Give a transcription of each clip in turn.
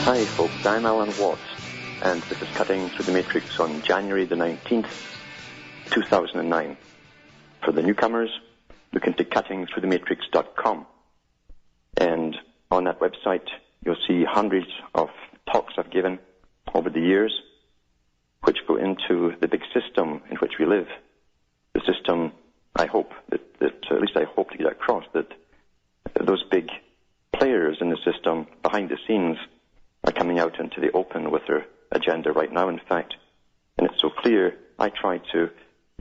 Hi folks, I'm Alan Watts, and this is Cutting Through the Matrix on January the 19th, 2009. For the newcomers, look into cuttingthroughthematrix.com, and on that website you'll see hundreds of talks I've given over the years, which go into the big system in which we live. The system, I hope, that at least I hope to get across, that those big players in the system behind the scenes are coming out into the open with their agenda right now, in fact. And it's so clear, I try to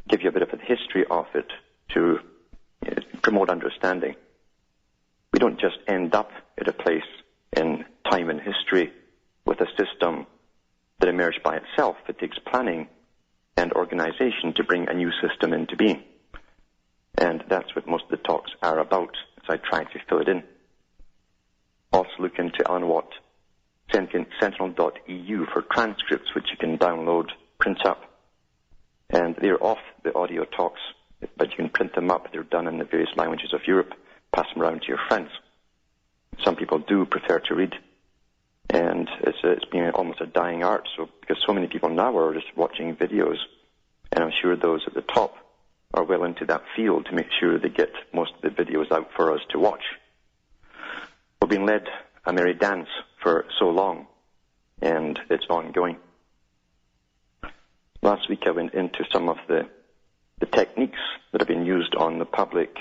give you a bit of a history of it to promote understanding. We don't just end up at a place in time and history with a system that emerged by itself. It takes planning and organization to bring a new system into being. And that's what most of the talks are about, as I try to fill it in. Also look into Alan Watt Sentinel.eu for transcripts, which you can download, print up. And they're off the audio talks, but you can print them up. They're done in the various languages of Europe. Pass them around to your friends. Some people do prefer to read, and it's been almost a dying art, so because so many people now are just watching videos, and I'm sure those at the top are well into that field to make sure they get most of the videos out for us to watch. We've been led a merry dance for so long, and it's ongoing. Last week I went into some of the techniques that have been used on the public,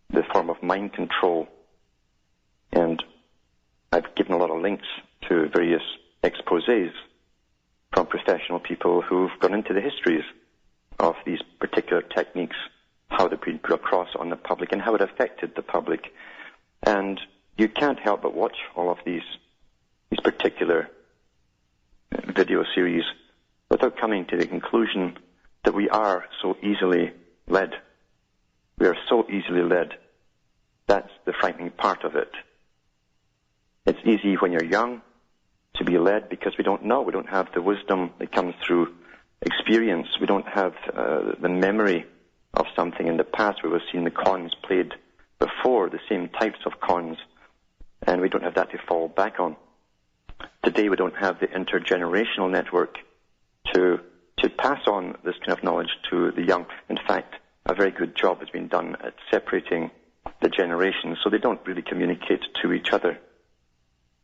the form of mind control, and I've given a lot of links to various exposés from professional people who've gone into the histories of these particular techniques, how they've been put across on the public and how it affected the public. And you can't help but watch all of these particular video series without coming to the conclusion that we are so easily led. We are so easily led. That's the frightening part of it. It's easy when you're young to be led because we don't know. We don't have the wisdom that comes through experience. We don't have the memory of something in the past where we've seen the cons played before, the same types of cons, and we don't have that to fall back on. Today we don't have the intergenerational network to pass on this kind of knowledge to the young. In fact, a very good job has been done at separating the generations so they don't really communicate to each other.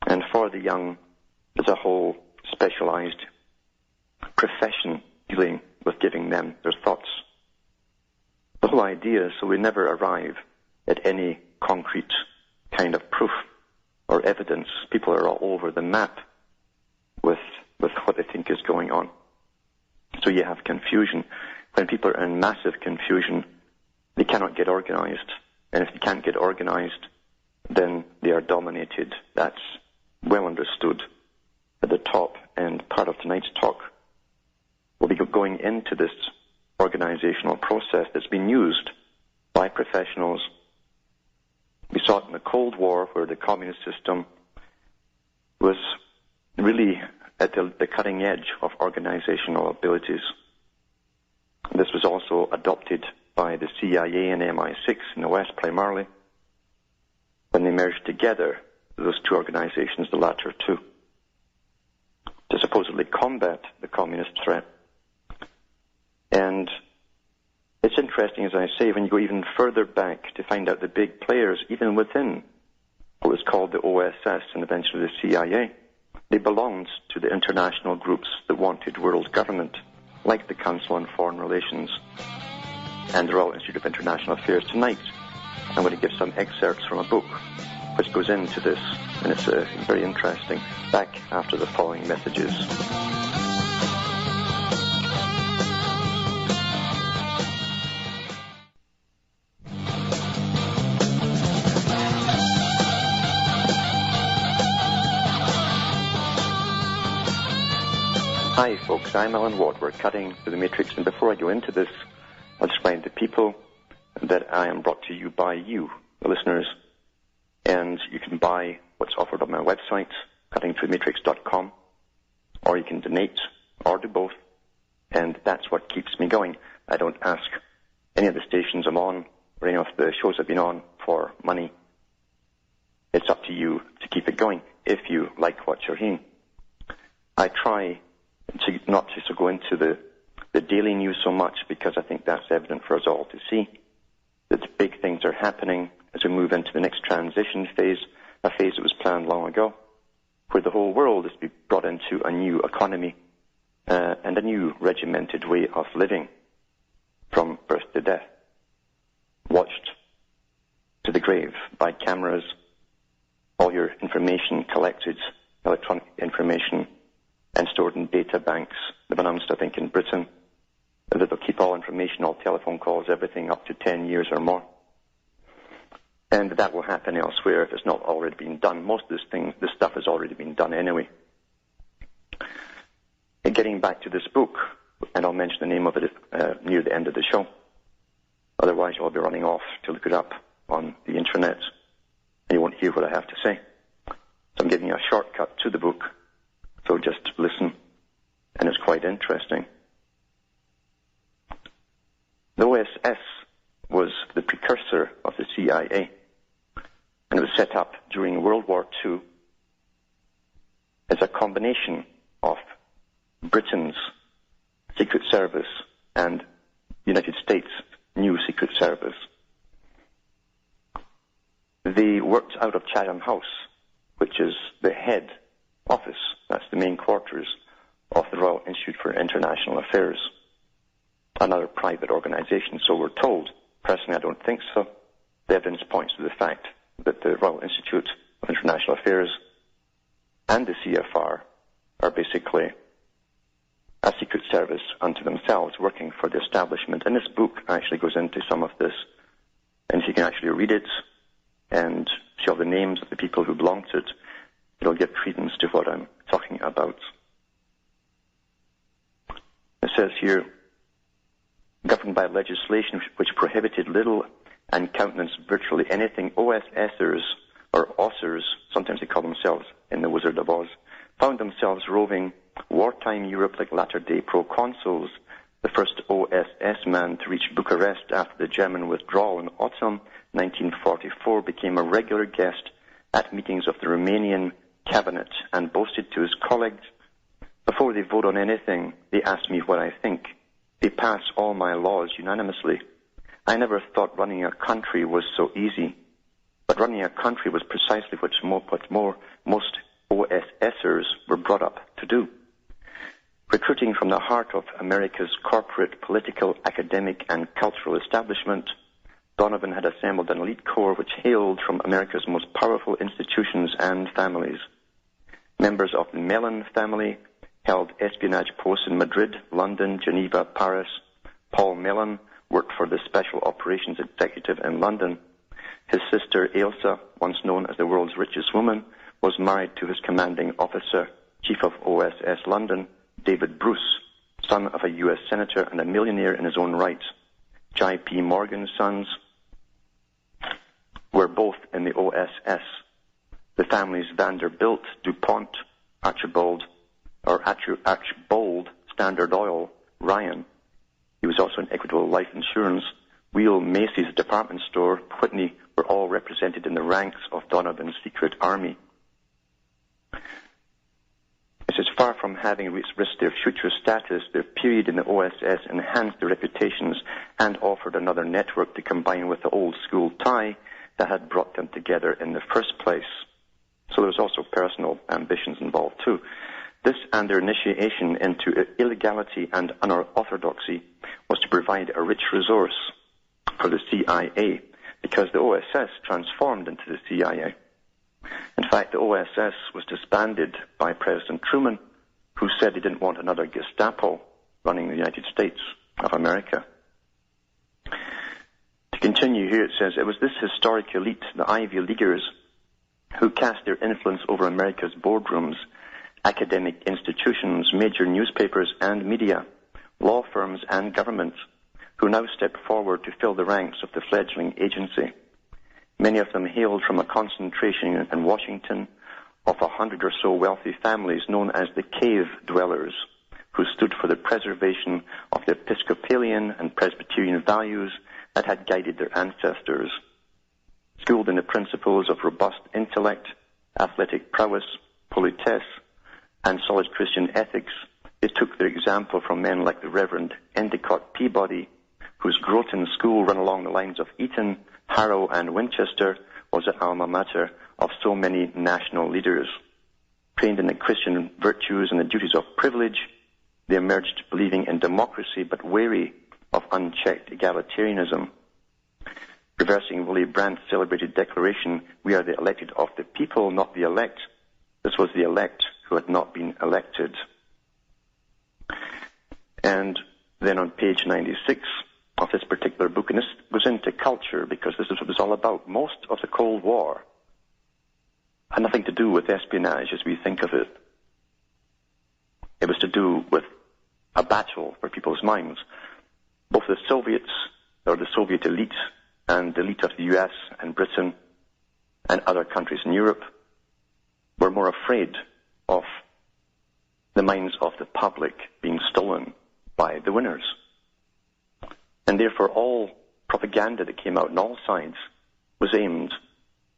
And for the young, there's a whole specialized profession dealing with giving them their thoughts. The whole idea is so we never arrive at any concrete kind of proof or evidence. People are all over the map with what they think is going on. So you have confusion. When people are in massive confusion, they cannot get organized. And if they can't get organized, then they are dominated. That's well understood at the top. And part of tonight's talk will be going into this organizational process that's been used by professionals. We saw it in the Cold War, where the communist system was really at the cutting edge of organizational abilities. This was also adopted by the CIA and MI6 in the West primarily, when they merged together, those two organizations, the latter two, to supposedly combat the communist threat. And it's interesting, as I say, when you go even further back to find out the big players, even within what was called the OSS and eventually the CIA, they belonged to the international groups that wanted world government, like the Council on Foreign Relations and the Royal Institute of International Affairs. Tonight, I'm going to give some excerpts from a book which goes into this, and it's very interesting. Back after the following messages. Hi folks, I'm Alan Watt. We're cutting through the matrix, and before I go into this, I'll just remind the people that I am brought to you by you, the listeners, and you can buy what's offered on my website, cuttingthroughthematrix.com, or you can donate, or do both, and that's what keeps me going. I don't ask any of the stations I'm on, or any of the shows I've been on, for money. It's up to you to keep it going. if you like what you're hearing. I try not to go into the daily news so much, because I think that's evident for us all to see that big things are happening as we move into the next transition phase, a phase that was planned long ago, where the whole world is to be brought into a new economy and a new regimented way of living from birth to death, watched to the grave by cameras, all your information collected, electronic information, and stored in data banks. They've announced, I think, in Britain, that they'll keep all information, all telephone calls, everything up to 10 years or more. And that will happen elsewhere if it's not already been done. Most of this stuff has already been done anyway. And getting back to this book, and I'll mention the name of it near the end of the show. Otherwise, I'll be running off to look it up on the internet, and you won't hear what I have to say. So I'm giving you a shortcut to the book, so just listen, and it's quite interesting. The OSS was the precursor of the CIA, and it was set up during World War II as a combination of Britain's Secret Service and the United States' new Secret Service. They worked out of Chatham House, which is the head office, that's the main quarters of the Royal Institute for International Affairs, another private organization, so we're told. Personally, I don't think so. The evidence points to the fact that the Royal Institute of International Affairs and the CFR are basically a secret service unto themselves, working for the establishment. And this book actually goes into some of this. And if you can actually read it and see all the names of the people who belong to it, it'll give credence to what I'm talking about. It says here, governed by legislation which prohibited little and countenanced virtually anything, OSSers, or Ossers, sometimes they call themselves in The Wizard of Oz, found themselves roving wartime Europe like latter-day proconsuls. The first OSS man to reach Bucharest after the German withdrawal in autumn 1944 became a regular guest at meetings of the Romanian cabinet and boasted to his colleagues, "Before they vote on anything, they ask me what I think. They pass all my laws unanimously. I never thought running a country was so easy, but running a country was precisely what most OSSers were brought up to do." Recruiting from the heart of America's corporate, political, academic, and cultural establishment, Donovan had assembled an elite corps which hailed from America's most powerful institutions and families. Members of the Mellon family held espionage posts in Madrid, London, Geneva, Paris. Paul Mellon worked for the Special Operations Executive in London. His sister Ailsa, once known as the world's richest woman, was married to his commanding officer, Chief of OSS London, David Bruce, son of a U.S. senator and a millionaire in his own right. J.P. Morgan's sons were both in the OSS. The families Vanderbilt, DuPont, Archibald, Standard Oil, Ryan. He was also in Equitable Life Insurance. Wheel, Macy's department store, Whitney were all represented in the ranks of Donovan's secret army. This is far from having risked their future status. Their period in the OSS enhanced their reputations and offered another network to combine with the old school tie that had brought them together in the first place. So there was also personal ambitions involved too. This and their initiation into illegality and unorthodoxy was to provide a rich resource for the CIA, because the OSS transformed into the CIA. In fact, the OSS was disbanded by President Truman, who said he didn't want another Gestapo running the United States of America. To continue here, it says, it was this historic elite, the Ivy Leaguers, who cast their influence over America's boardrooms, academic institutions, major newspapers and media, law firms and governments, who now step forward to fill the ranks of the fledgling agency. Many of them hailed from a concentration in Washington of 100 or so wealthy families known as the cave dwellers, who stood for the preservation of the Episcopalian and Presbyterian values that had guided their ancestors. Schooled in the principles of robust intellect, athletic prowess, politesse, and solid Christian ethics, they took their example from men like the Reverend Endicott Peabody, whose Groton School, run along the lines of Eton, Harrow, and Winchester, was the alma mater of so many national leaders. Trained in the Christian virtues and the duties of privilege, they emerged believing in democracy but wary of unchecked egalitarianism. Reversing Willy Brandt's celebrated declaration, "We are the elected of the people, not the elect," this was the elect who had not been elected. And then on page 96 of this particular book, and this goes into culture because this is what it was all about. Most of the Cold War had nothing to do with espionage as we think of it. It was to do with a battle for people's minds. Both the Soviets, or the Soviet elite, and the elite of the US and Britain and other countries in Europe were more afraid of the minds of the public being stolen by the winners. And therefore all propaganda that came out on all sides was aimed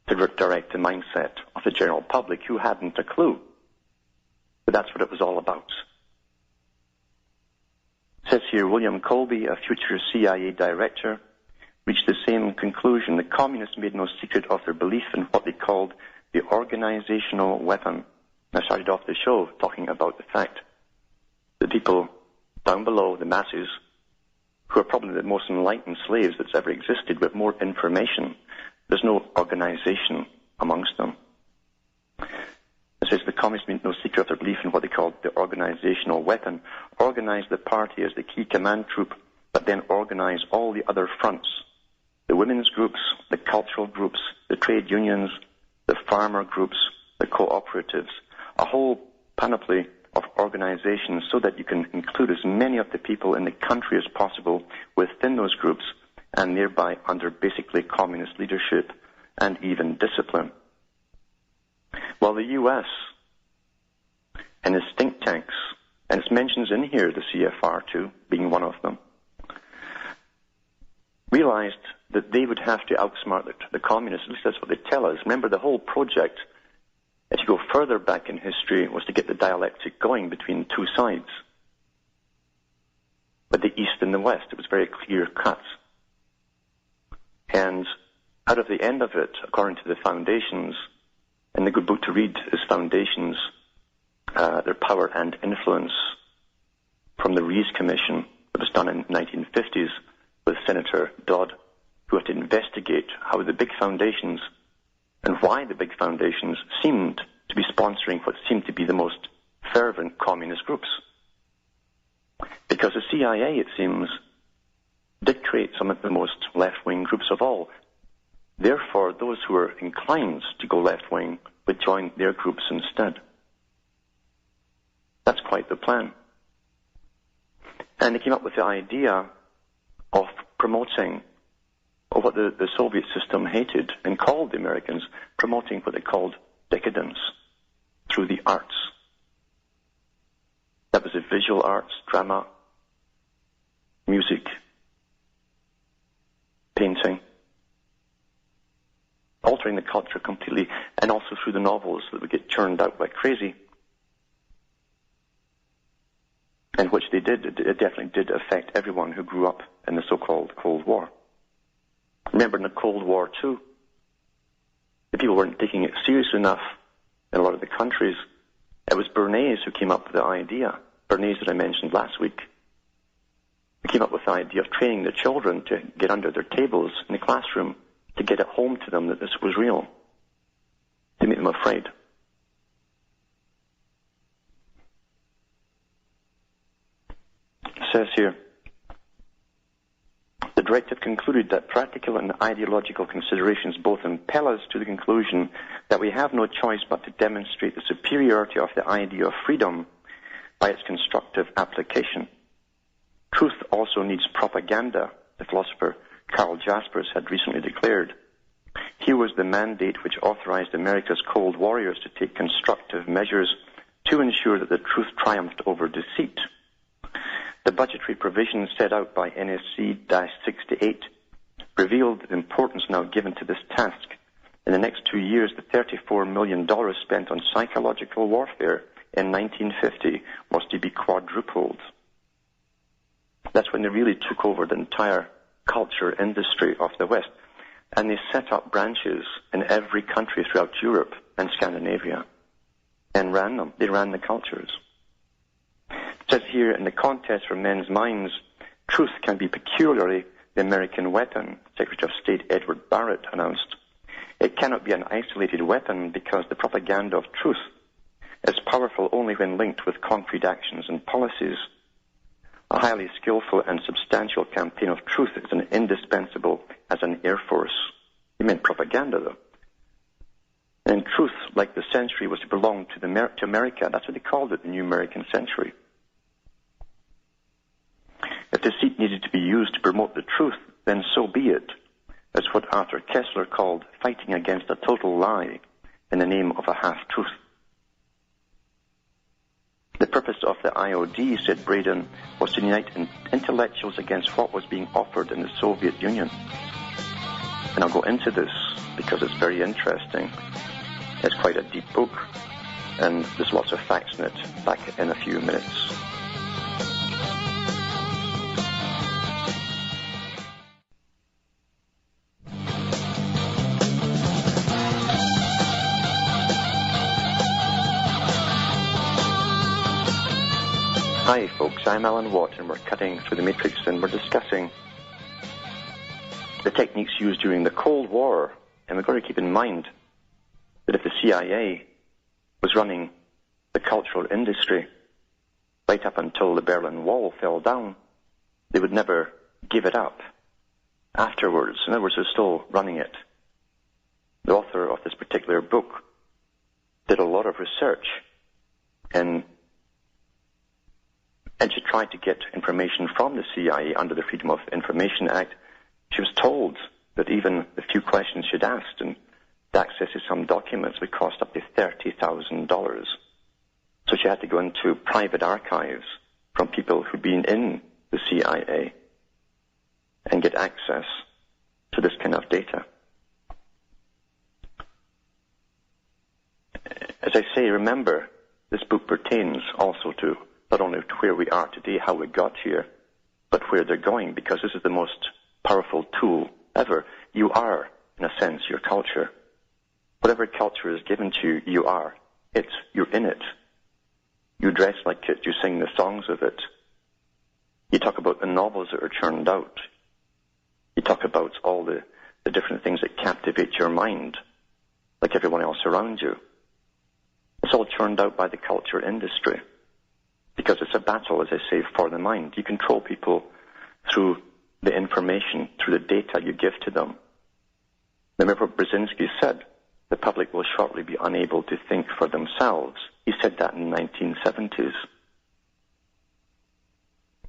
to direct the mindset of the general public who hadn't a clue. But that's what it was all about. It says here, William Colby, a future CIA director, reached the same conclusion. The communists made no secret of their belief in what they called the organizational weapon. I started off the show talking about the fact that people down below, the masses, who are probably the most enlightened slaves that's ever existed with more information, there's no organization amongst them. It says the communists made no secret of their belief in what they called the organizational weapon. Organize the party as the key command troop, but then organize all the other fronts. The women's groups, the cultural groups, the trade unions, the farmer groups, the cooperatives, a whole panoply of organizations so that you can include as many of the people in the country as possible within those groups and thereby under basically communist leadership and even discipline. Well, the U.S. and its think tanks, and it's mentions in here the CFR too, being one of them, realized that they would have to outsmart the communists. At least that's what they tell us. Remember, the whole project, as you go further back in history, was to get the dialectic going between two sides. But the East and the West, it was very clear cut. And out of the end of it, according to the foundations, and the good book to read is Foundations, Their Power and Influence, from the Rees Commission that was done in the 1950s with Senator Dodd, who had to investigate how the big foundations and why the big foundations seemed to be sponsoring what seemed to be the most fervent communist groups. Because the CIA, it seems, did create some of the most left-wing groups of all. Therefore, those who were inclined to go left-wing would join their groups instead. That's quite the plan. And they came up with the idea of promoting what the Soviet system hated and called the Americans, promoting what they called decadence through the arts. That was the visual arts, drama, music, painting, altering the culture completely, and also through the novels that would get churned out like crazy. And which they did, it definitely did affect everyone who grew up in the so-called Cold War. Remember in the Cold War too, the people weren't taking it seriously enough in a lot of the countries. It was Bernays who came up with the idea, Bernays that I mentioned last week. He came up with the idea of training the children to get under their tables in the classroom to get it home to them that this was real, to make them afraid. It says here, the directive concluded that practical and ideological considerations both impel us to the conclusion that we have no choice but to demonstrate the superiority of the idea of freedom by its constructive application. Truth also needs propaganda, the philosopher Karl Jaspers had recently declared. Here was the mandate which authorized America's cold warriors to take constructive measures to ensure that the truth triumphed over deceit. The budgetary provisions set out by NSC-68 revealed the importance now given to this task In the next 2 years, the $34 million spent on psychological warfare in 1950 was to be quadrupled. That's when they really took over the entire culture industry of the West. And they set up branches in every country throughout Europe and Scandinavia and ran them. They ran the cultures. It says here, in the contest for men's minds, truth can be peculiarly the American weapon, Secretary of State Edward Barrett announced. It cannot be an isolated weapon because the propaganda of truth is powerful only when linked with concrete actions and policies. A highly skillful and substantial campaign of truth is indispensable as an air force. He meant propaganda, though. And truth, like the century, was to belong to America. That's what they called it, the New American Century. If deceit needed to be used to promote the truth, then so be it. That's what Arthur Kessler called fighting against a total lie in the name of a half-truth. The purpose of the IOD, said Braden, was to unite intellectuals against what was being offered in the Soviet Union. And I'll go into this because it's very interesting. It's quite a deep book, and there's lots of facts in it back in a few minutes. Hi folks, I'm Alan Watt, and we're cutting through the matrix, and we're discussing the techniques used during the Cold War. And we've got to keep in mind that if the CIA was running the cultural industry right up until the Berlin Wall fell down, they would never give it up afterwards. In other words, they're still running it. The author of this particular book did a lot of research and she tried to get information from the CIA under the Freedom of Information Act. She was told that even the few questions she'd asked and the access to some documents would cost up to $30,000. So she had to go into private archives from people who'd been in the CIA and get access to this kind of data. As I say, remember, this book pertains also to not only to where we are today, how we got here, but where they're going, because this is the most powerful tool ever. You are, in a sense, your culture. Whatever culture is given to you, you are it. You're in it. You dress like it. You sing the songs of it. You talk about the novels that are churned out. You talk about all the different things that captivate your mind, like everyone else around you. It's all churned out by the culture industry. Because it's a battle, as I say, for the mind. You control people through the information, through the data you give to them. Remember what Brzezinski said, the public will shortly be unable to think for themselves. He said that in the 1970s.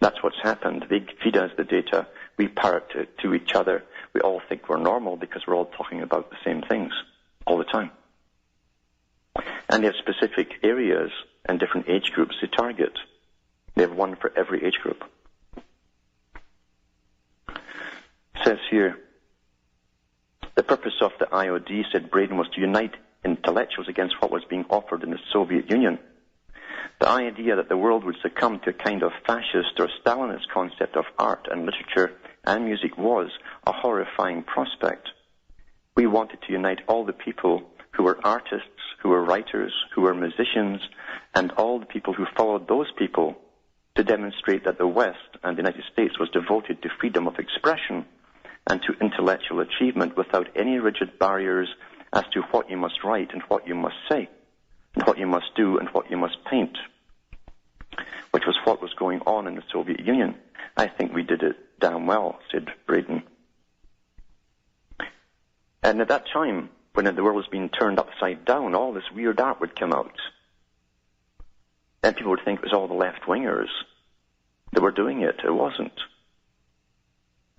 That's what's happened. They feed us the data, we parrot it to each other. We all think we're normal because we're all talking about the same things all the time. And they have specific areas and different age groups to target. They have one for every age group. It says here, the purpose of the IOD, said Braden, was to unite intellectuals against what was being offered in the Soviet Union. The idea that the world would succumb to a kind of fascist or Stalinist concept of art and literature and music was a horrifying prospect. We wanted to unite all the people who were artists, who were writers, who were musicians, and all the people who followed those people to demonstrate that the West and the United States was devoted to freedom of expression and to intellectual achievement without any rigid barriers as to what you must write and what you must say, and what you must do and what you must paint, which was what was going on in the Soviet Union. I think we did it damn well, said Braden. And at that time, when the world was being turned upside down, all this weird art would come out. And people would think it was all the left-wingers that were doing it. It wasn't.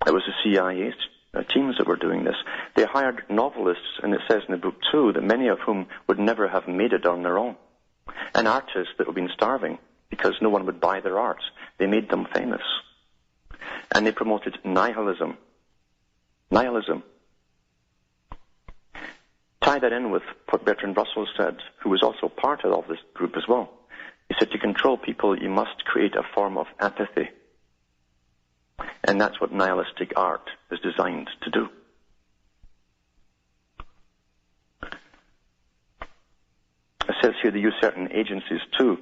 It was the CIA teams that were doing this. They hired novelists, and it says in the book too, that many of whom would never have made it on their own. And artists that had been starving because no one would buy their art. They made them famous. And they promoted nihilism. Nihilism. tie that in with what Bertrand Russell said, who was also part of this group as well. He said, to control people, you must create a form of apathy. And that's what nihilistic art is designed to do. It says here they use certain agencies too.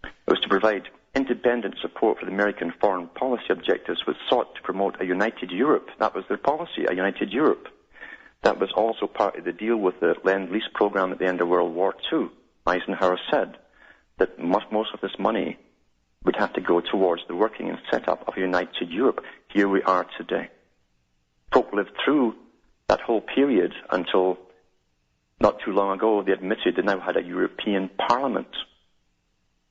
It was to provide independent support for the American foreign policy objectives, which sought to promote a united Europe. That was their policy, a united Europe. That was also part of the deal with the Lend-Lease program at the end of World War II. Eisenhower said that most of this money would have to go towards the working and setup of a united Europe. Here we are today. Folk lived through that whole period until not too long ago they admitted they now had a European Parliament.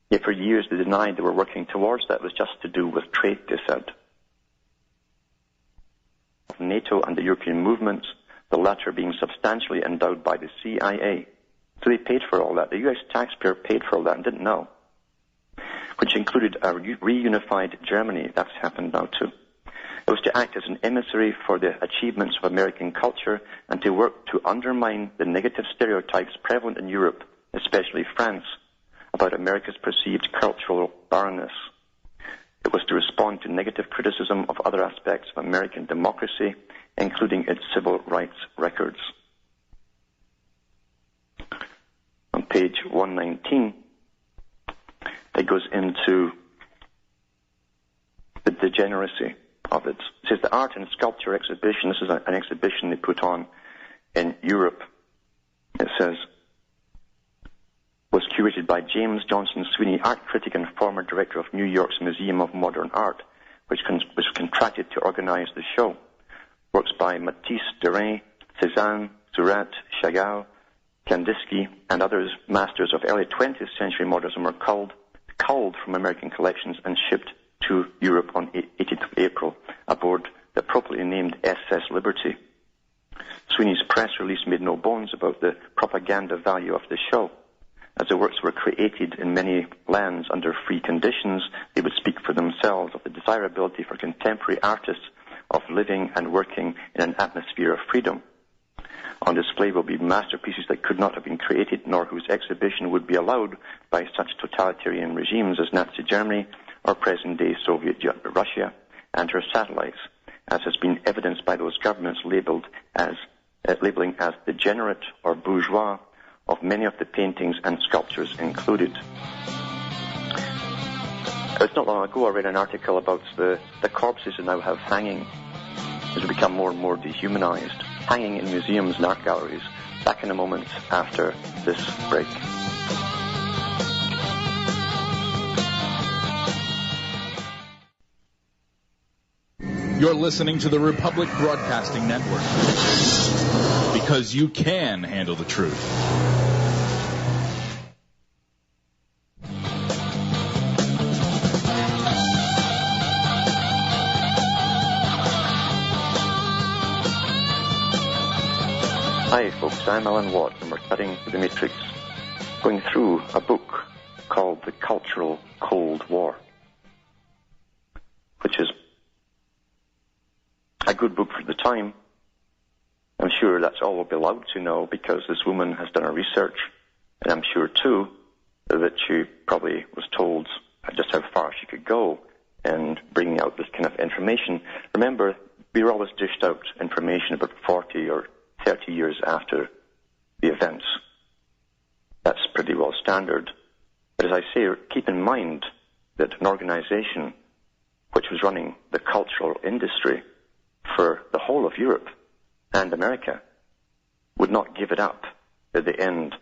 Yet for years they denied they were working towards that. It was just to do with trade, they said. NATO and the European movement, the latter being substantially endowed by the CIA. So they paid for all that. The US taxpayer paid for all that and didn't know. Which included a reunified Germany. That's happened now too. It was to act as an emissary for the achievements of American culture and to work to undermine the negative stereotypes prevalent in Europe, especially France, about America's perceived cultural barrenness. It was to respond to negative criticism of other aspects of American democracy, including its civil rights records. On page 119, it goes into the degeneracy of it. It says the art and sculpture exhibition, this is an exhibition they put on in Europe, it says, was curated by James Johnson Sweeney, art critic and former director of New York's Museum of Modern Art, which was contracted to organize the show. Works by Matisse, Derain, Cézanne, Surratt, Chagall, Kandinsky, and others, masters of early 20th century modernism, were culled from American collections and shipped to Europe on 18th of April aboard the appropriately named SS Liberty. Sweeney's press release made no bones about the propaganda value of the show. As the works were created in many lands under free conditions, they would speak for themselves of the desirability for contemporary artists of living and working in an atmosphere of freedom. On display will be masterpieces that could not have been created, nor whose exhibition would be allowed by such totalitarian regimes as Nazi Germany or present-day Soviet Russia and her satellites, as has been evidenced by those governments labeling as degenerate or bourgeois of many of the paintings and sculptures included. It's not long ago I read an article about the corpses they now have hanging as they become more and more dehumanized, hanging in museums and art galleries. Back in a moment after this break. You're listening to the Republic Broadcasting Network, because you can handle the truth. Hi folks, I'm Alan Watt and we're cutting the Matrix, going through a book called The Cultural Cold War, which is a good book for the time. I'm sure that's all we'll be allowed to know because this woman has done her research, and I'm sure too that she probably was told just how far she could go in bringing out this kind of information. Remember, we were always dished out information about 40 or 30 years after the events. That's pretty well standard. But as I say, keep in mind that an organization which was running the cultural industry for the whole of Europe and America would not give it up at the end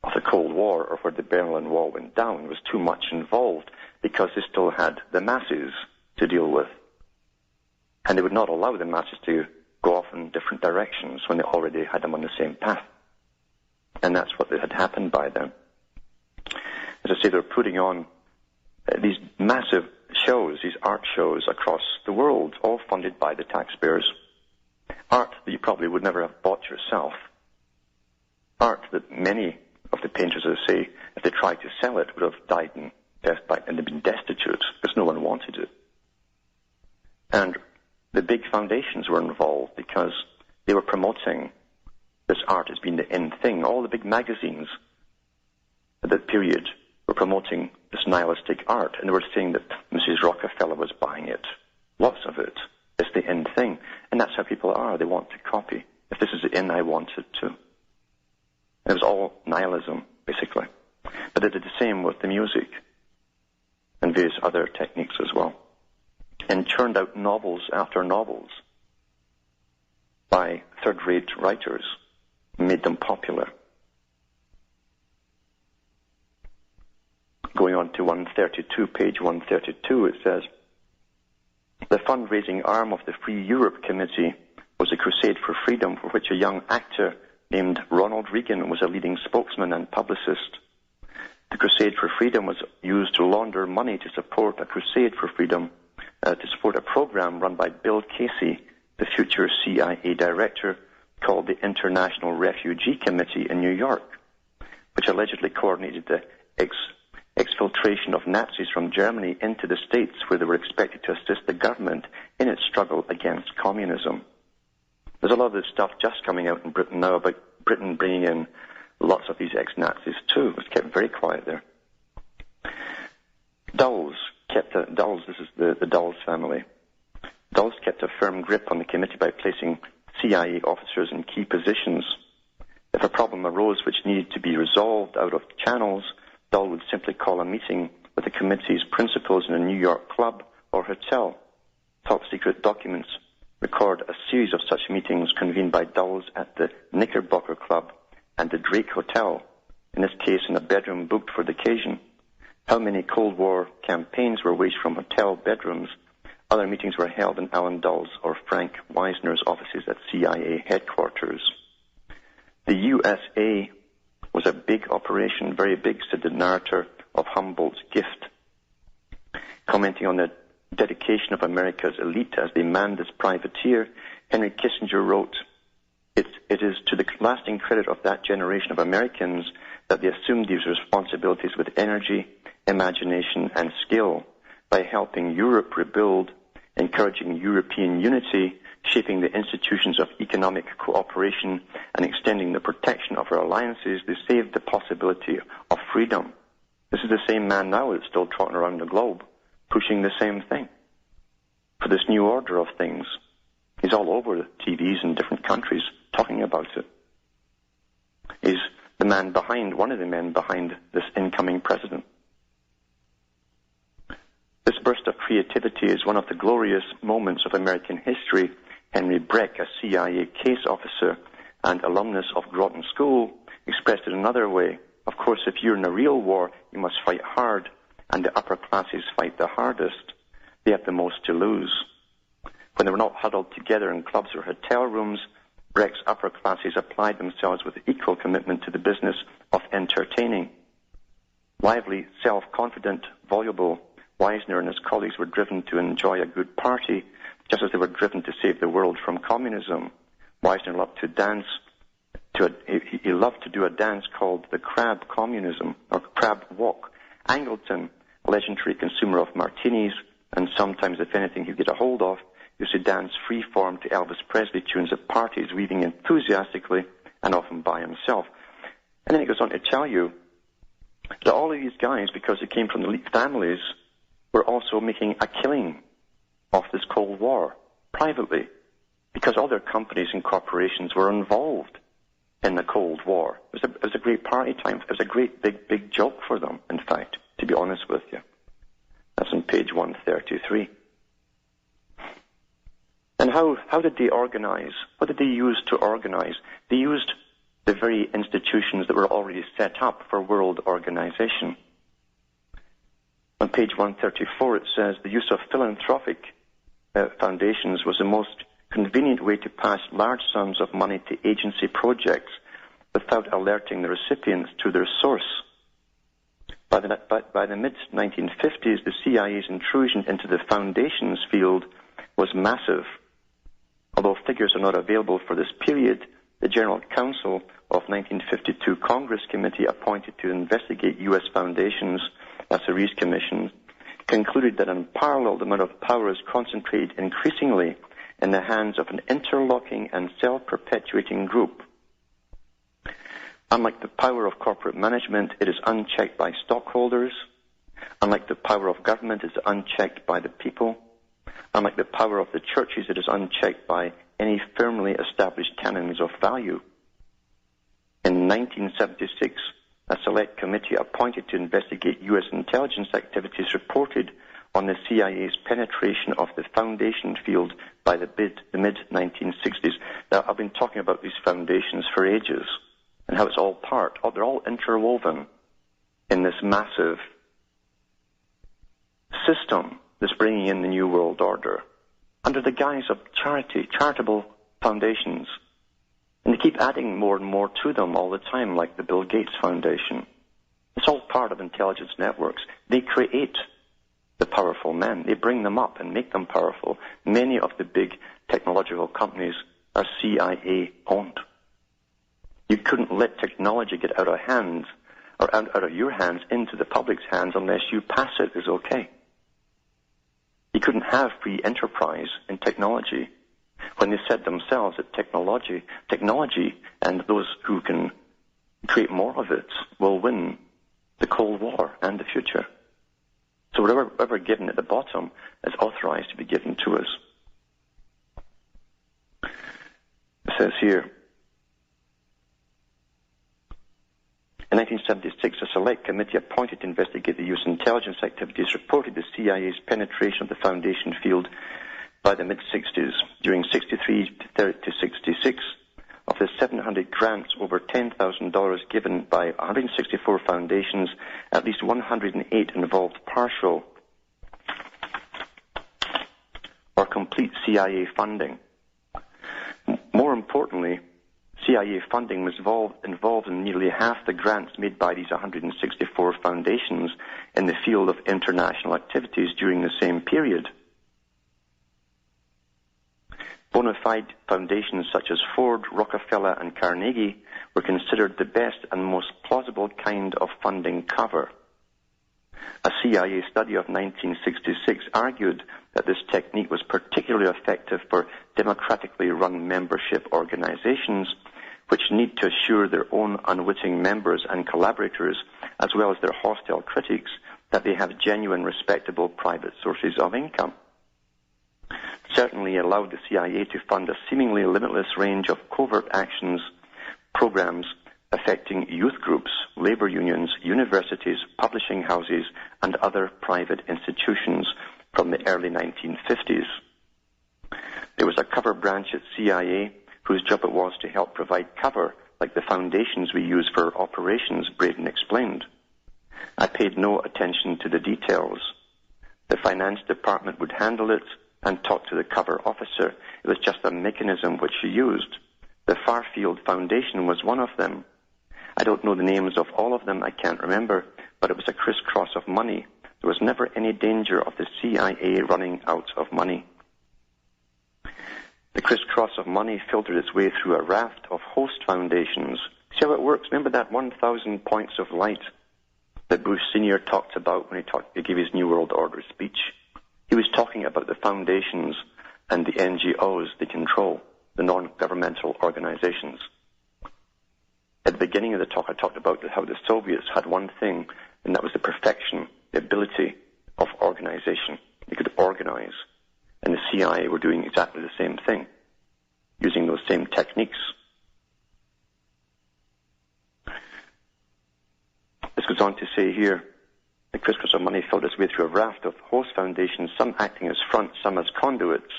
of the Cold War or where the Berlin Wall went down. There was too much involved because they still had the masses to deal with. And they would not allow the masses to go off in different directions when they already had them on the same path. And that's what had happened by then. As I say, they're putting on these massive shows, these art shows across the world, all funded by the taxpayers. Art that you probably would never have bought yourself. Art that many of the painters, as I say, if they tried to sell it, would have died in death and they'd been destitute because no one wanted it. And the big foundations were involved because they were promoting this art has been the end thing. All the big magazines at that period were promoting this nihilistic art, and they were saying that Mrs. Rockefeller was buying it. Lots of it. It's the end thing. And that's how people are. They want to copy. If this is the end, I want it too. It was all nihilism, basically. But they did the same with the music and various other techniques as well. And churned out novels after novels by third-rate writers, made them popular. Going on to 132, page 132, it says, the fundraising arm of the Free Europe Committee was a crusade for freedom for which a young actor named Ronald Reagan was a leading spokesman and publicist. The crusade for freedom was used to launder money to support a crusade for freedom, to support a program run by Bill Casey, the future CIA director, called the International Refugee Committee in New York, which allegedly coordinated the exfiltration of Nazis from Germany into the States, where they were expected to assist the government in its struggle against communism. There's a lot of this stuff just coming out in Britain now about Britain bringing in lots of these ex-Nazis too. It was kept very quiet there. Dulles, this is the Dulles family. Dulles kept a firm grip on the committee by placing CIA officers in key positions. If a problem arose which needed to be resolved out of channels, Dulles would simply call a meeting with the committee's principals in a New York club or hotel. Top-secret documents record a series of such meetings convened by Dulles at the Knickerbocker Club and the Drake Hotel, in this case in a bedroom booked for the occasion. How many Cold War campaigns were waged from hotel bedrooms? Other meetings were held in Alan Dulles or Frank Wisner's offices at CIA headquarters. The USA was a big operation, very big, said the narrator of Humboldt's Gift. Commenting on the dedication of America's elite as they manned this privateer, Henry Kissinger wrote, It is to the lasting credit of that generation of Americans that they assumed these responsibilities with energy, imagination, and skill by helping Europe rebuild, encouraging European unity, shaping the institutions of economic cooperation, and extending the protection of our alliances. They saved the possibility of freedom. This is the same man now that's still trotting around the globe, pushing the same thing for this new order of things. He's all over the TVs in different countries talking about it. He's the man behind, one of the men behind this incoming president. This burst of creativity is one of the glorious moments of American history. Henry Breck, a CIA case officer and alumnus of Groton School, expressed it another way. Of course, if you're in a real war, you must fight hard, and the upper classes fight the hardest. They have the most to lose. When they were not huddled together in clubs or hotel rooms, Breck's upper classes applied themselves with equal commitment to the business of entertaining. Lively, self-confident, voluble, Wisner and his colleagues were driven to enjoy a good party, just as they were driven to save the world from communism. Wisner loved to dance. He loved to do a dance called the crab communism, or crab walk. Angleton, a legendary consumer of martinis, and sometimes, if anything, he'd get a hold of, used to dance free-form to Elvis Presley tunes at parties, weaving enthusiastically and often by himself. And then he goes on to tell you that all of these guys, because they came from elite families, were also making a killing off this Cold War privately, because all their companies and corporations were involved in the Cold War. It was a great party time. It was a great big joke for them, in fact, to be honest with you. That's on page 133. And how did they organize? What did they use to organize? They used the very institutions that were already set up for world organization. On page 134, it says the use of philanthropic foundations was the most convenient way to pass large sums of money to agency projects without alerting the recipients to their source. By the mid-1950s, the CIA's intrusion into the foundations field was massive. Although figures are not available for this period, the General Counsel of 1952 Congress Committee appointed to investigate U.S. foundations, that's the Reece Commission, concluded that an unparalleled amount of power is concentrated increasingly in the hands of an interlocking and self-perpetuating group. Unlike the power of corporate management, it is unchecked by stockholders. Unlike the power of government, it is unchecked by the people. Unlike the power of the churches, it is unchecked by any firmly established canons of value. In 1976, a select committee appointed to investigate U.S. intelligence activities reported on the CIA's penetration of the foundation field by the mid-1960s. Now, I've been talking about these foundations for ages and how it's all they're all interwoven in this massive system that's bringing in the New World Order under the guise of charitable foundations. And they keep adding more and more to them all the time, like the Bill Gates Foundation. It's all part of intelligence networks. They create the powerful men. They bring them up and make them powerful. Many of the big technological companies are CIA-owned. You couldn't let technology get out of hands, or out of your hands into the public's hands unless you pass it as okay. You couldn't have free enterprise in technology when they said themselves that technology and those who can create more of it will win the Cold War and the future. So whatever given at the bottom is authorized to be given to us. It says here, in 1976, a select committee appointed to investigate the U.S. intelligence activities reported the CIA's penetration of the foundation field by the mid-60s. During 63 to 66, of the 700 grants over $10,000 given by 164 foundations, at least 108 involved partial or complete CIA funding. More importantly, CIA funding was involved in nearly half the grants made by these 164 foundations in the field of international activities during the same period. Bona fide foundations such as Ford, Rockefeller, and Carnegie were considered the best and most plausible kind of funding cover. A CIA study of 1966 argued that this technique was particularly effective for democratically run membership organizations, which need to assure their own unwitting members and collaborators, as well as their hostile critics, that they have genuine, respectable private sources of income. Certainly allowed the CIA to fund a seemingly limitless range of covert actions, programs affecting youth groups, labor unions, universities, publishing houses, and other private institutions from the early 1950s. There was a cover branch at CIA whose job it was to help provide cover, like the foundations we use for operations, Braden explained. I paid no attention to the details. The finance department would handle it and talk to the cover officer. It was just a mechanism which she used. The Farfield Foundation was one of them. I don't know the names of all of them, I can't remember, but it was a crisscross of money. There was never any danger of the CIA running out of money. The crisscross of money filtered its way through a raft of host foundations. See how it works? Remember that 1,000 points of light that Bush Sr. talked about when he gave his New World Order speech? He was talking about the foundations and the NGOs they control, the non-governmental organizations. At the beginning of the talk, I talked about how the Soviets had one thing, and that was the perfection, the ability of organization. They could organize. And the CIA were doing exactly the same thing, using those same techniques. This goes on to say here, the crisscross of money filled its way through a raft of host foundations, some acting as fronts, some as conduits.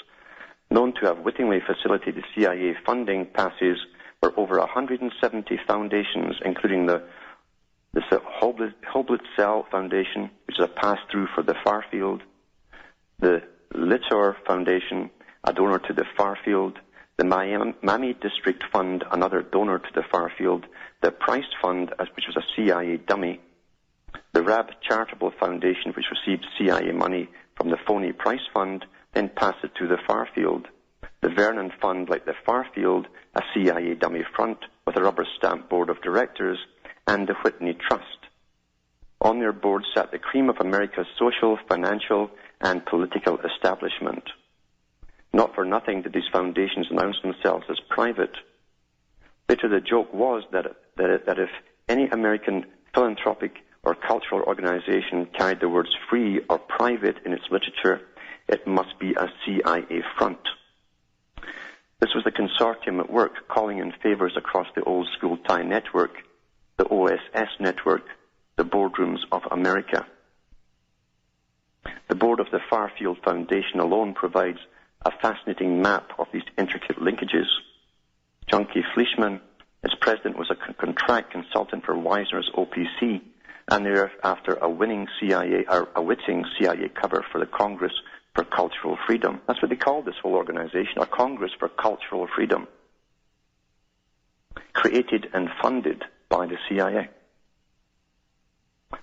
Known to have wittingly facilitated CIA funding passes were over 170 foundations, including the Hoblit-Cell Foundation, which is a pass-through for the Farfield, the Litor Foundation, a donor to the Farfield, the Miami District Fund, another donor to the Farfield, the Price Fund, which was a CIA dummy, the Rab Charitable Foundation, which received CIA money from the phony Price Fund, then passed it to the Farfield, the Vernon Fund, like the Farfield, a CIA dummy front with a rubber stamp board of directors, and the Whitney Trust. On their board sat the cream of America's social, financial, and political establishment. Not for nothing did these foundations announce themselves as private. Later, the joke was that if any American philanthropic or cultural organization carried the words free or private in its literature, it must be a CIA front. This was the consortium at work calling in favors across the old school tie network, the OSS network, the boardrooms of America. The board of the Farfield Foundation alone provides a fascinating map of these intricate linkages. Junkie Fleischman, its president, was a contract consultant for Wisner's OPC, and thereafter a witting CIA cover for the Congress for Cultural Freedom. That's what they called this whole organization, a Congress for Cultural Freedom, created and funded by the CIA.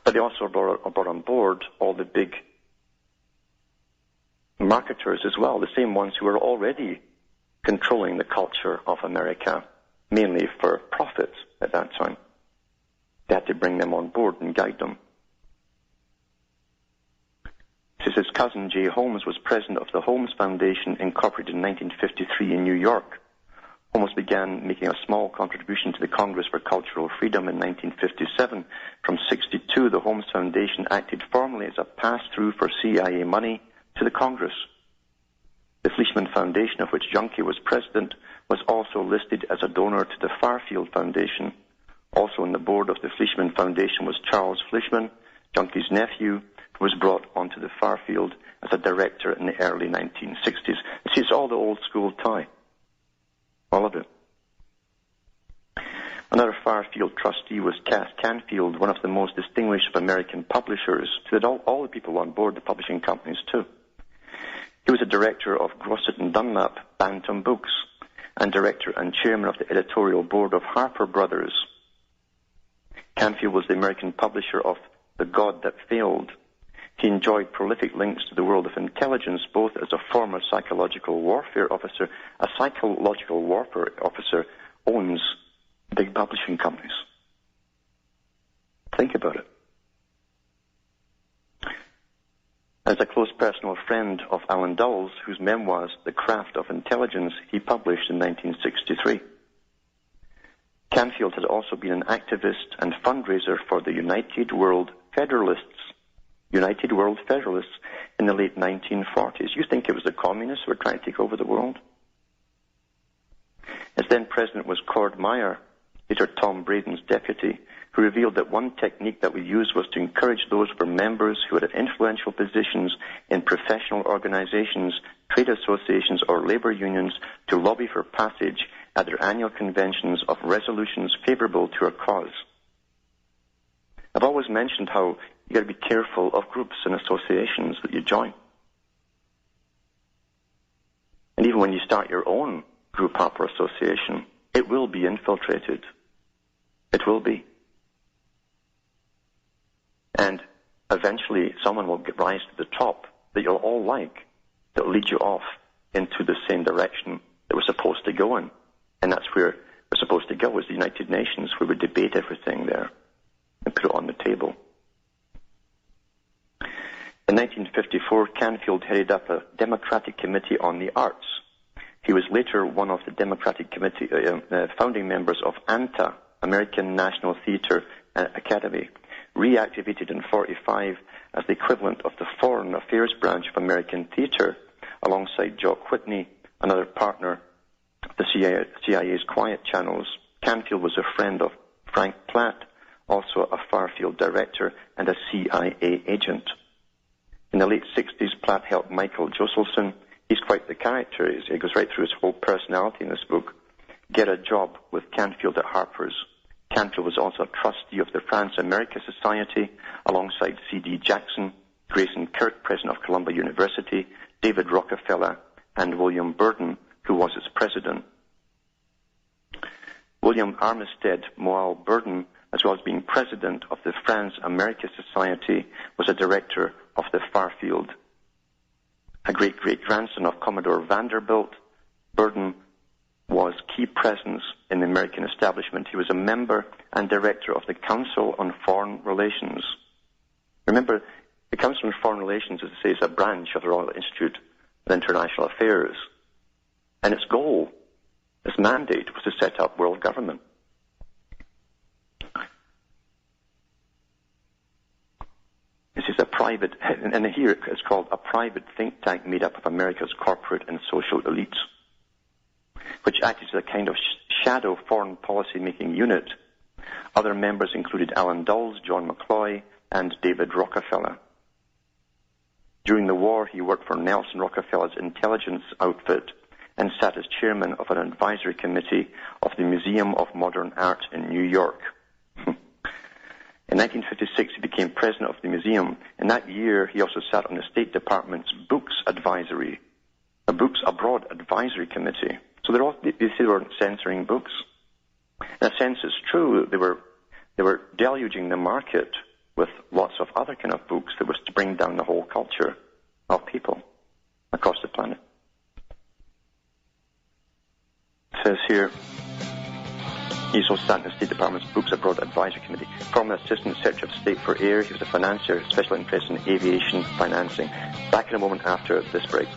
But they also brought on board all the big marketers as well, the same ones who were already controlling the culture of America, mainly for profit at that time. They had to bring them on board and guide them. His cousin Jay Holmes was president of the Holmes Foundation, incorporated in 1953 in New York. Holmes began making a small contribution to the Congress for Cultural Freedom in 1957. From 1962, the Holmes Foundation acted formally as a pass-through for CIA money to the Congress. The Fleischman Foundation, of which Junkie was president, was also listed as a donor to the Farfield Foundation. Also on the board of the Fleischman Foundation was Charles Fleischman, Junkie's nephew, who was brought onto the Farfield as a director in the early 1960s. You see, it's all the old school tie. All of it. Another Farfield trustee was Cass Canfield, one of the most distinguished of American publishers. So that all the people on board, the publishing companies too. He was a director of Grosset and Dunlap, Bantam Books, and director and chairman of the editorial board of Harper Brothers. Canfield was the American publisher of The God That Failed. He enjoyed prolific links to the world of intelligence, both as a former psychological warfare officer. A psychological warfare officer owns big publishing companies. Think about it. As a close personal friend of Alan Dulles, whose memoirs, The Craft of Intelligence, he published in 1963. Canfield had also been an activist and fundraiser for the United World Federalists in the late 1940s. You think it was the communists who were trying to take over the world? His then president was Cord Meyer, later Tom Braden's deputy, who revealed that one technique that we used was to encourage those who were members who had influential positions in professional organizations, trade associations, or labor unions to lobby for passage at their annual conventions of resolutions favorable to our cause. I've always mentioned how you got to be careful of groups and associations that you join. And even when you start your own group up or association, it will be infiltrated. It will be. And eventually someone will rise to the top that you'll all like, that will lead you off into the same direction that we're supposed to go in. And that's where we're supposed to go, is the United Nations, where we debate everything there and put it on the table. In 1954, Canfield headed up a Democratic Committee on the Arts. He was later one of the Democratic Committee founding members of ANTA, American National Theatre Academy, reactivated in 1945 as the equivalent of the Foreign Affairs branch of American theatre, alongside Jock Whitney, another partner of the CIA's quiet channels. Canfield was a friend of Frank Platt, also a Farfield director and a CIA agent. In the late 60s, Platt helped Michael Joselson. He's quite the character. He goes right through his whole personality in this book. Get a job with Canfield at Harper's. Canfield was also a trustee of the France-America Society, alongside C.D. Jackson, Grayson Kirk, president of Columbia University, David Rockefeller, and William Burden, who was its president. William Armistead Moal Burden, as well as being president of the France-America Society, was a director of the Farfield. A great-great-grandson of Commodore Vanderbilt, Burden was key presence in the American establishment. He was a member and director of the Council on Foreign Relations. Remember, the Council on Foreign Relations, as I say, is a branch of the Royal Institute of International Affairs. And its goal His mandate was to set up world government. This is a private, and here it's called a private think tank made up of America's corporate and social elites, which acted as a kind of shadow foreign policy making unit. Other members included Alan Dulles, John McCloy, and David Rockefeller. During the war, he worked for Nelson Rockefeller's intelligence outfit and sat as chairman of an advisory committee of the Museum of Modern Art in New York. In 1956, he became president of the museum. In that year, he also sat on the State Department's Books Advisory, a Books Abroad Advisory Committee. So they weren't censoring books. In a sense, it's true. They were deluging the market with lots of other kind of books that was to bring down the whole culture of people across the planet. It says here, he also sat in the State Department's Books Abroad Advisory Committee. Former Assistant Secretary of State for Air, he was a financier, special interest in aviation financing. Back in a moment after this break.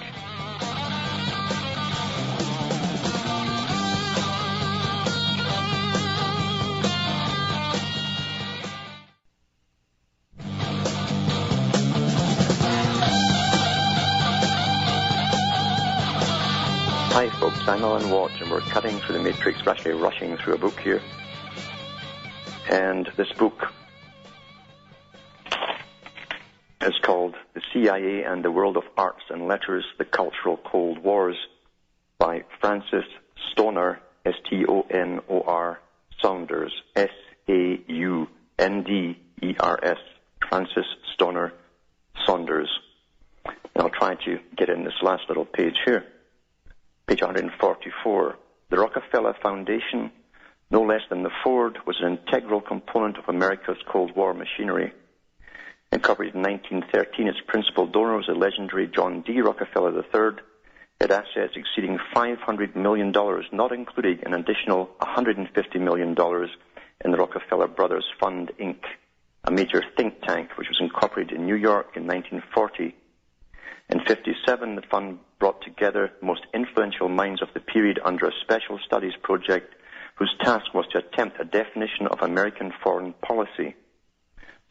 Hi folks, I'm Alan Watt, and we're cutting through the matrix. We're actually rushing through a book here. And this book is called The CIA and the World of Arts and Letters, The Cultural Cold Wars by Francis Stoner, S-T-O-N-O-R, Saunders, S-A-U-N-D-E-R-S, Francis Stoner Saunders. And I'll try to get in this last little page here. Page 144. The Rockefeller Foundation, no less than the Ford, was an integral component of America's Cold War machinery. Incorporated in 1913, its principal donor was the legendary John D. Rockefeller III. It had assets exceeding $500 million, not including an additional $150 million in the Rockefeller Brothers Fund, Inc., a major think tank which was incorporated in New York in 1940. In 1957, the fund brought together the most influential minds of the period under a special studies project whose task was to attempt a definition of American foreign policy.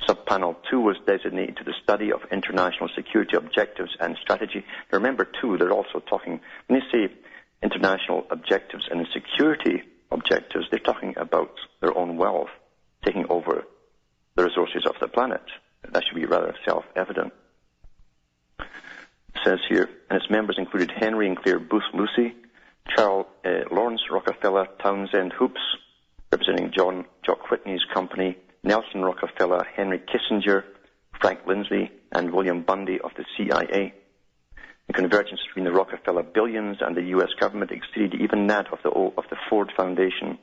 Subpanel 2 was designated to the study of international security objectives and strategy. Remember, too, they're also talking, when they say international objectives and security objectives, they're talking about their own wealth taking over the resources of the planet. That should be rather self-evident. It says here, and its members included Henry and Claire Booth Lucy, Charles Lawrence Rockefeller, Townsend Hoops, representing John Jock Whitney's company, Nelson Rockefeller, Henry Kissinger, Frank Lindsay, and William Bundy of the CIA. The convergence between the Rockefeller billions and the U.S. government exceeded even that of the Ford Foundation.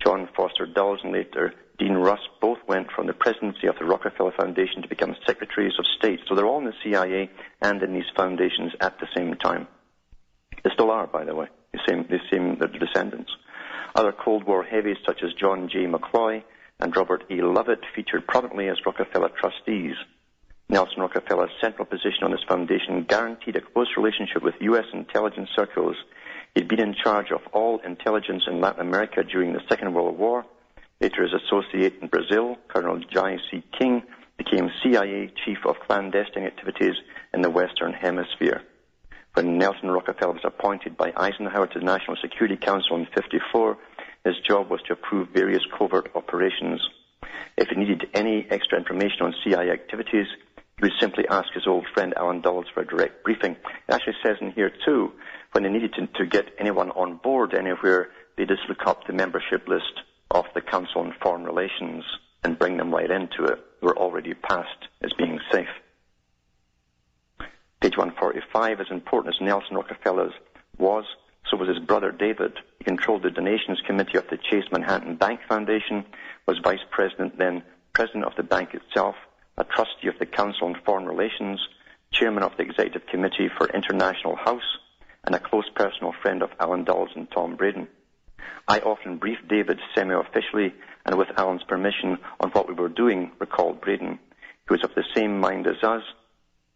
John Foster Dulles and later Dean Russ both went from the presidency of the Rockefeller Foundation to become secretaries of state. So they're all in the CIA and in these foundations at the same time. They still are, by the way, the same descendants. Other Cold War heavies such as John J. McCloy and Robert E. Lovett featured prominently as Rockefeller trustees. Nelson Rockefeller's central position on this foundation guaranteed a close relationship with U.S. intelligence circles. He'd been in charge of all intelligence in Latin America during the Second World War. Later, his associate in Brazil, Colonel Jai C. King, became CIA chief of clandestine activities in the Western Hemisphere. When Nelson Rockefeller was appointed by Eisenhower to the National Security Council in 1954, his job was to approve various covert operations. If he needed any extra information on CIA activities, he would simply ask his old friend Alan Dulles for a direct briefing. It actually says in here, too, when they needed to get anyone on board anywhere, they just look up the membership list of the Council on Foreign Relations and bring them right into it. They were already passed as being safe. Page 145, as important as Nelson Rockefeller's was, so was his brother David. He controlled the donations committee of the Chase Manhattan Bank Foundation, was vice president, then president of the bank itself, a trustee of the Council on Foreign Relations, chairman of the executive committee for International House, and a close personal friend of Alan Dulles and Tom Braden. I often briefed David semi-officially and with Alan's permission on what we were doing, recalled Braden, who was of the same mind as us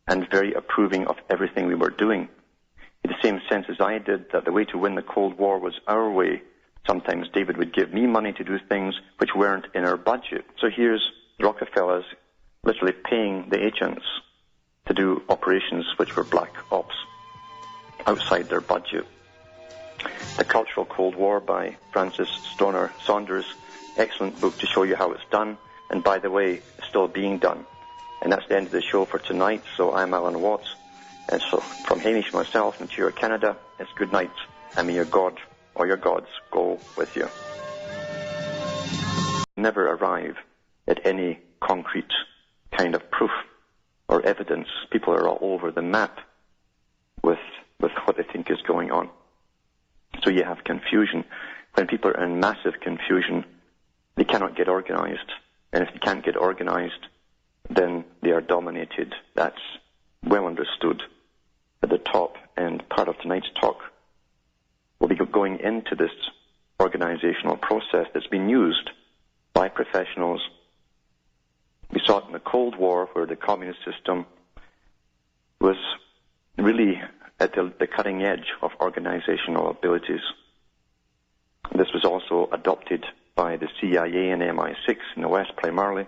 and very approving of everything we were doing. He in the same sense as I did, that the way to win the Cold War was our way. Sometimes David would give me money to do things which weren't in our budget. So here's the Rockefellers literally paying the agents to do operations which were black ops outside their budget. The Cultural Cold War by Francis Stoner Saunders, excellent book to show you how it's done, and by the way, it's still being done. And that's the end of the show for tonight. So I'm Alan Watts, and so from Hamish, myself, and Ontario, Canada, it's good night, and may your God or your gods go with you. Never arrive at any concrete kind of proof or evidence. People are all over the map with what they think is going on. So you have confusion. When people are in massive confusion, they cannot get organized. And if they can't get organized, then they are dominated. That's well understood at the top. And part of tonight's talk will be going into this organizational process that's been used by professionals. We saw it in the Cold War, where the communist system was really at the cutting edge of organizational abilities. This was also adopted by the CIA and MI6 in the West primarily,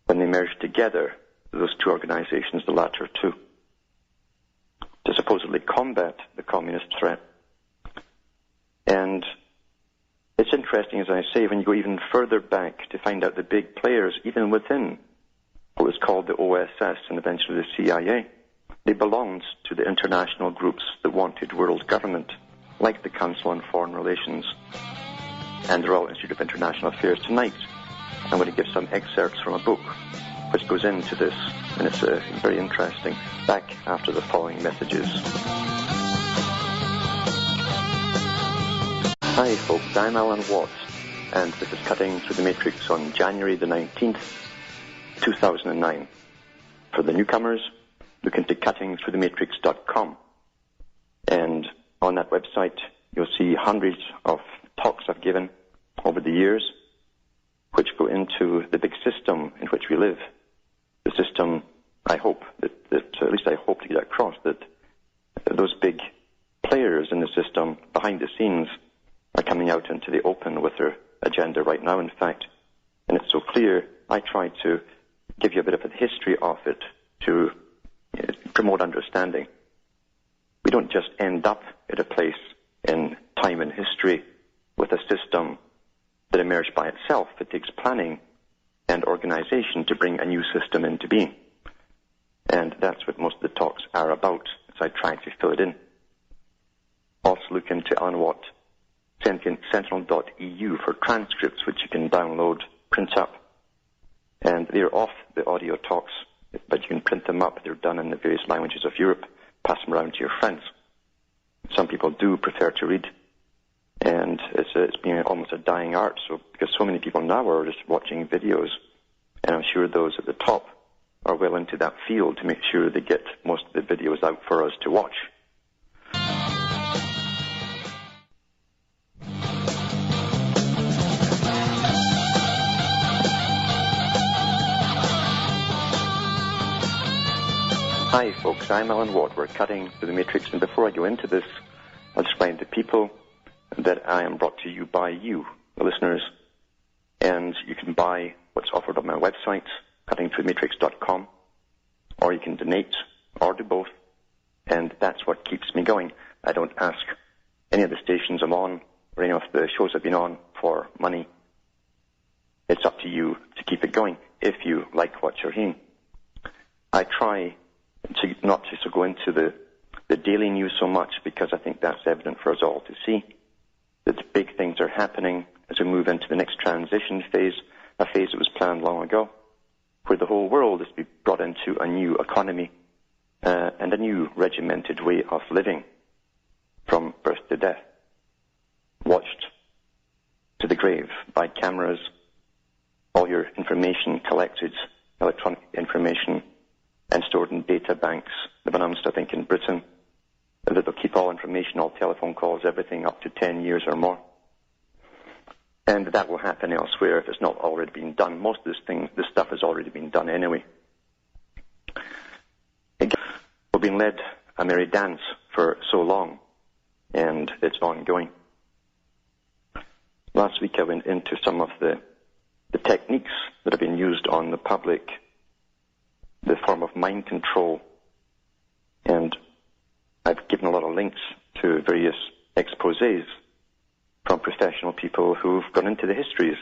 when they merged together, those two organizations, the latter two, to supposedly combat the communist threat. And it's interesting, as I say, when you go even further back to find out the big players, even within what was called the OSS and eventually the CIA, they belonged to the international groups that wanted world government, like the Council on Foreign Relations and the Royal Institute of International Affairs. Tonight, I'm going to give some excerpts from a book which goes into this, and it's very interesting. Back after the following messages. Hi folks, I'm Alan Watts, and this is Cutting Through the Matrix on January the 19th, 2009. For the newcomers, look into cuttingthroughthematrix.com, and on that website you'll see hundreds of talks I've given over the years which go into the big system in which we live. The system, I hope, that at least I hope to get across, that those big players in the system behind the scenes are coming out into the open with their agenda right now, in fact. And it's so clear, I try to give you a bit of a history of it to promote understanding. We don't just end up at a place in time and history with a system that emerged by itself. It takes planning and organization to bring a new system into being. And that's what most of the talks are about, as I try to fill it in. Also look into Sentinel.eu for transcripts, which you can download, print up. And they're off the audio talks, but you can print them up. They're done in the various languages of Europe. Pass them around to your friends. Some people do prefer to read, and it's been almost a dying art. So because so many people now are just watching videos, and I'm sure those at the top are well into that field to make sure they get most of the videos out for us to watch. Hi folks, I'm Alan Watt. We're cutting through the matrix, and before I go into this, I'll explain to people that I am brought to you by you, the listeners, and you can buy what's offered on my website, cuttingthroughthematrix.com, or you can donate, or do both, and that's what keeps me going. I don't ask any of the stations I'm on, or any of the shows I've been on, for money. It's up to you to keep it going, if you like what you're hearing. I try to not to go into the daily news so much, because I think that's evident for us all to see, that big things are happening as we move into the next transition phase, a phase that was planned long ago, where the whole world is to be brought into a new economy and a new regimented way of living from birth to death, watched to the grave by cameras, all your information collected, electronic information, and stored in data banks. They've announced, I think, in Britain, that they'll keep all information, all telephone calls, everything up to 10 years or more. And that will happen elsewhere if it's not already been done. Most of this stuff has already been done anyway. We're being led a merry dance for so long, and it's ongoing. Last week I went into some of the techniques that have been used on the public, the form of mind control, and I've given a lot of links to various exposés from professional people who've gone into the histories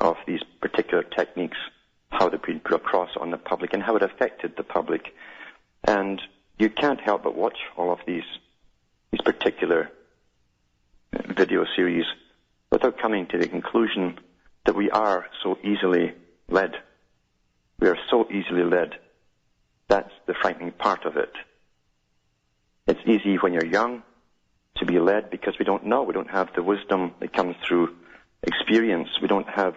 of these particular techniques, how they've been put across on the public and how it affected the public. And you can't help but watch all of these particular video series without coming to the conclusion that we are so easily led. We are so easily led. That's the frightening part of it. It's easy when you're young to be led because we don't know. We don't have the wisdom that comes through experience. We don't have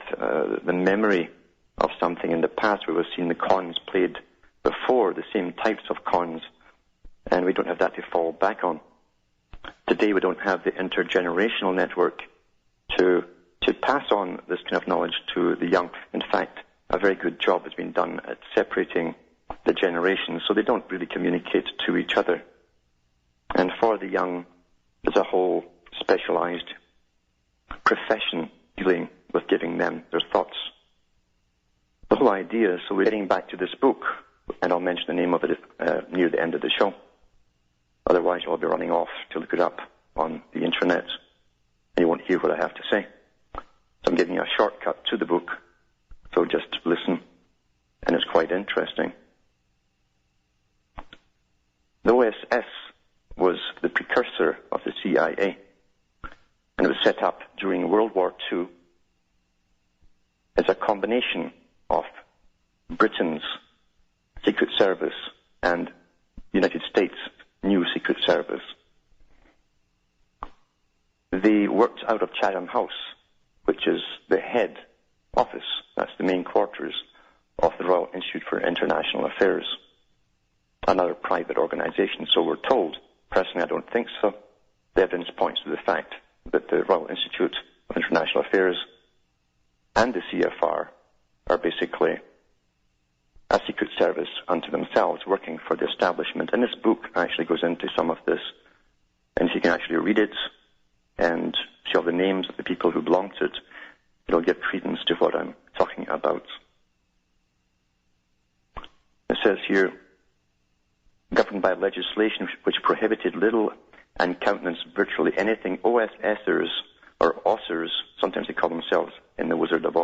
the memory of something in the past where we've seen the cons played before, the same types of cons, and we don't have that to fall back on. Today we don't have the intergenerational network to pass on this kind of knowledge to the young. In fact, a very good job has been done at separating the generations so they don't really communicate to each other. And for the young, there's a whole specialized profession dealing with giving them their thoughts. The whole idea, so we're getting back to this book, and I'll mention the name of it near the end of the show. Otherwise, I'll be running off to look it up on the internet, and you won't hear what I have to say. So I'm giving you a shortcut to the book, so just listen, and it's quite interesting. The OSS was the precursor of the CIA, and it was set up during World War II as a combination of Britain's Secret Service and the United States' new Secret Service. They worked out of Chatham House, which is the head office, that's the main quarters of the Royal Institute for International Affairs, another private organization, so we're told. Personally, I don't think so. The evidence points to the fact that the Royal Institute of International Affairs and the CFR are basically a secret service unto themselves, working for the establishment. And this book actually goes into some of this. And if you can actually read it and see all the names of the people who belong to it, it'll give credence to what I'm talking about. It says here, governed by legislation which prohibited little and countenanced virtually anything OSSers or OSSers, sometimes they call themselves in the Wizard of Oz,